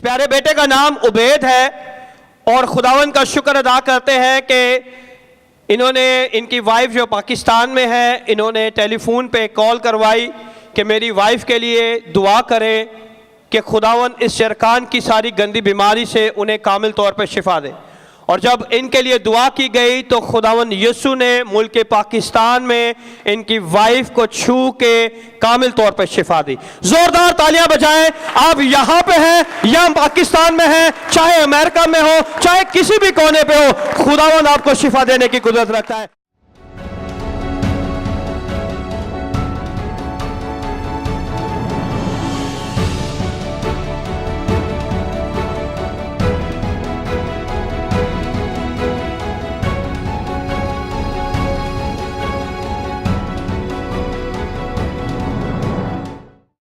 प्यारे बेटे का नाम उबैद है और खुदावन का शुक्र अदा करते हैं कि इन्होंने, इनकी वाइफ जो पाकिस्तान में है, इन्होंने टेलीफोन पे कॉल करवाई कि मेरी वाइफ के लिए दुआ करें कि खुदावन इस शरकान की सारी गंदी बीमारी से उन्हें कामिल तौर पर शिफा दे। और जब इनके लिए दुआ की गई तो खुदावन यीशु ने मुल्क पाकिस्तान में इनकी वाइफ को छू के कामिल तौर पर शिफा दी। जोरदार तालियां बजाएं। आप यहाँ पे हैं या पाकिस्तान में हैं, चाहे अमेरिका में हो, चाहे किसी भी कोने पे हो, खुदावन आपको शिफा देने की कुदरत रखता है।